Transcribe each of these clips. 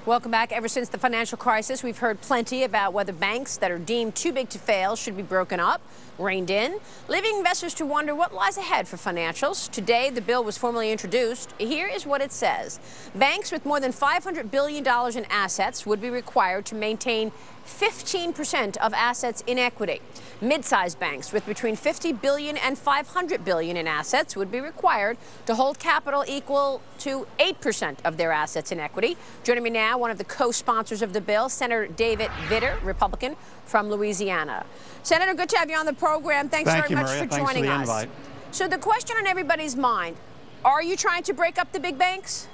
Welcome back. Ever since the financial crisis, we've heard plenty about whether banks that are deemed too big to fail should be broken up, reined in, leaving investors to wonder what lies ahead for financials. Today, the bill was formally introduced. Here is what it says. Banks with more than $500 billion in assets would be required to maintain 15% of assets in equity. Mid-sized banks with between $50 billion and $500 billion in assets would be required to hold capital equal to 8% of their assets in equity. Joining me now, one of the co-sponsors of the bill, Senator David Vitter, Republican from Louisiana. Senator, good to have you on the program. Thanks very much for joining us. Invite. So the question on everybody's mind, are you trying to break up the big banks?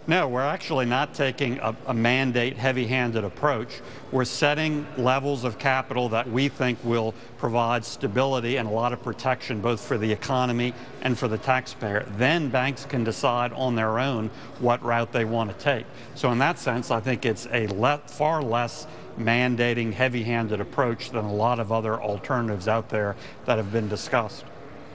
No, we're actually not taking a mandate heavy-handed approach. We're setting levels of capital that we think will provide stability and a lot of protection both for the economy and for the taxpayer. Then banks can decide on their own what route they want to take. So in that sense, I think it's a far less mandating heavy-handed approach than a lot of other alternatives out there that have been discussed.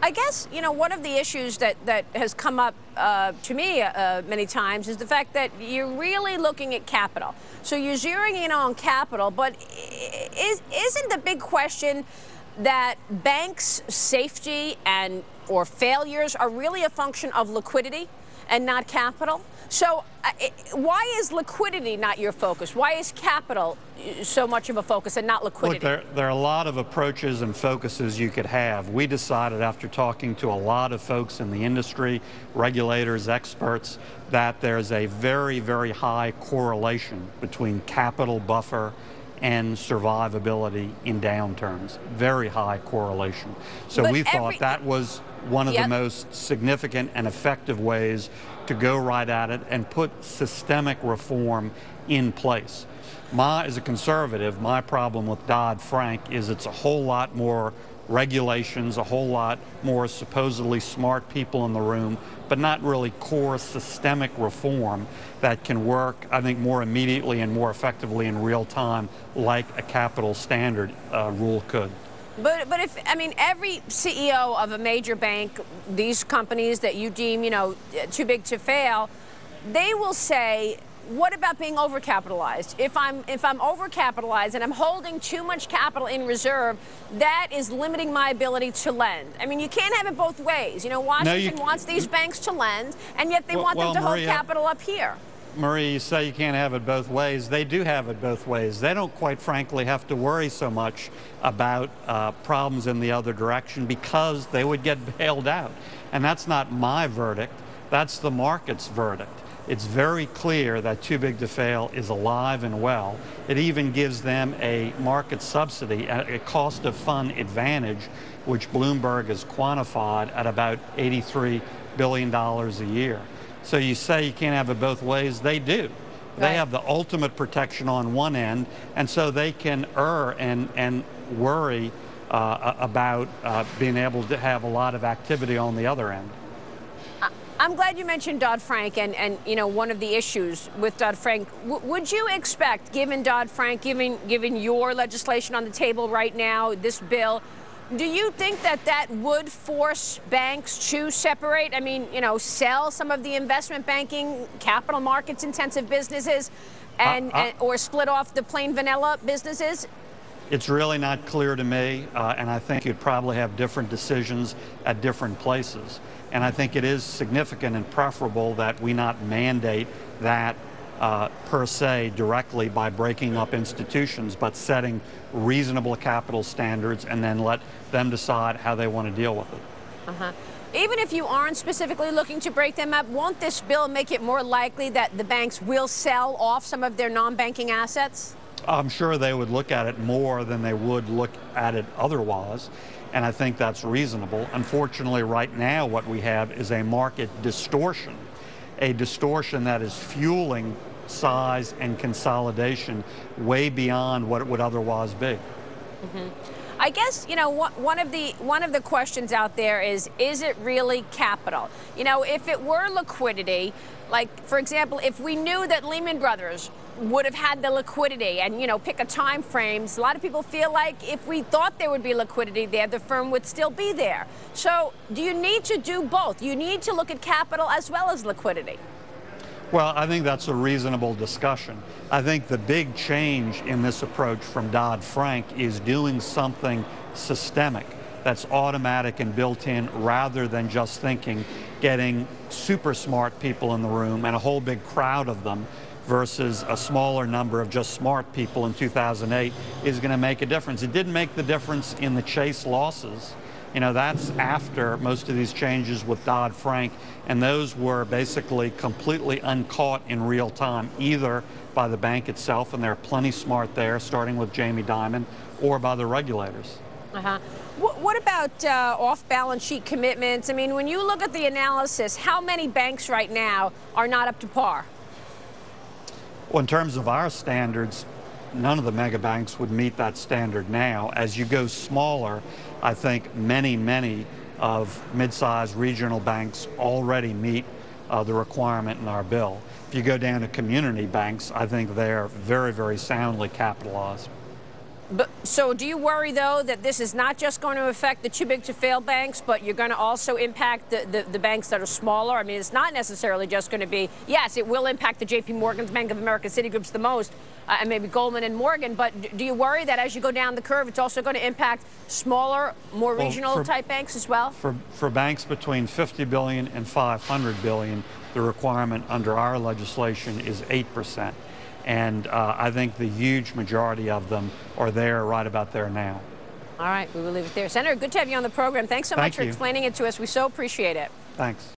I guess, you know, one of the issues that has come up to me many times is the fact that you're really looking at capital. So you're zeroing in on capital, but isn't the big question that banks' safety or failures are really a function of liquidity and not capital? So why is liquidity not your focus? Why is capital so much of a focus and not liquidity? Look, there are a lot of approaches and focuses you could have. We decided after talking to a lot of folks in the industry, regulators, experts, that there's a very, very high correlation between capital buffer and survivability in downturns. Very high correlation. So we thought that was one of the most significant and effective ways to go right at it and put systemic reform in place. As a conservative, my problem with Dodd-Frank is it's a whole lot more regulations, a whole lot more supposedly smart people in the room, but not really core systemic reform that can work, I think, more immediately and more effectively in real time like a capital standard rule could. But if, I mean, every CEO of a major bank, these companies that you deem, you know, too big to fail, they will say, what about being overcapitalized? If I'm overcapitalized and I'm holding too much capital in reserve, that is limiting my ability to lend. I mean, you can't have it both ways. You know, Washington wants these banks to lend, and yet they want them to hold capital up here. Marie, you say you can't have it both ways. They do have it both ways. They don't, quite frankly, have to worry so much about problems in the other direction because they would get bailed out. And that's not my verdict. That's the market's verdict. It's very clear that too big to fail is alive and well. It even gives them a market subsidy, a cost of fund advantage, which Bloomberg has quantified at about $83 billion a year. So you say you can't have it both ways. They do. They have the ultimate protection on one end, and so they can err and worry about being able to have a lot of activity on the other end. I'm glad you mentioned Dodd-Frank, and you know, one of the issues with Dodd-Frank. Would you expect, given Dodd-Frank, given your legislation on the table right now, this bill, do you think that would force banks to separate? I mean, you know, sell some of the investment banking, capital markets intensive businesses, or split off the plain vanilla businesses? It's really not clear to me, and I think you'd probably have different decisions at different places. And I think it is significant and preferable that we not mandate that per se directly by breaking up institutions, but setting reasonable capital standards and then let them decide how they want to deal with it. Even if you aren't specifically looking to break them up, won't this bill make it more likely that the banks will sell off some of their non-banking assets? I'm sure they would look at it more than they would look at it otherwise, and I think that's reasonable. Unfortunately, right now what we have is a market distortion, a distortion that is fueling size and consolidation way beyond what it would otherwise be. I guess, you know, one of the questions out there is it really capital? You know, if it were liquidity, like, for example, if we knew that Lehman Brothers would have had the liquidity and, you know, pick a time frame, a lot of people feel like if we thought there would be liquidity there, the firm would still be there. So do you need to do both? You need to look at capital as well as liquidity. Well, I think that's a reasonable discussion. I think the big change in this approach from Dodd-Frank is doing something systemic that's automatic and built in, rather than just thinking getting super smart people in the room and a whole big crowd of them versus a smaller number of just smart people in 2008 is going to make a difference. It didn't make the difference in the Chase losses. You know, that's after most of these changes with Dodd-Frank, and those were basically completely uncaught in real time, either by the bank itself, and they're plenty smart there, starting with Jamie Dimon, or by the regulators. What about off-balance sheet commitments? I mean, when you look at the analysis, how many banks right now are not up to par? Well, in terms of our standards, none of the mega banks would meet that standard now. As you go smaller, I think many of mid-sized regional banks already meet the requirement in our bill. If you go down to community banks, I think they're very soundly capitalized. So do you worry, though, that this is not just going to affect the too-big-to-fail banks, but you're going to also impact the banks that are smaller? I mean, it's not necessarily just going to be, yes, it will impact the J.P. Morgans, Bank of America, Citigroups the most, and maybe Goldman and Morgan, but do you worry that as you go down the curve, it's also going to impact smaller, more regional-type banks as well? For banks between $50 billion and $500 billion, the requirement under our legislation is 8%. And I think the huge majority of them are there, right about there now. All right, we will leave it there. Senator, good to have you on the program. Thanks so much for explaining it to us. We so appreciate it. Thanks.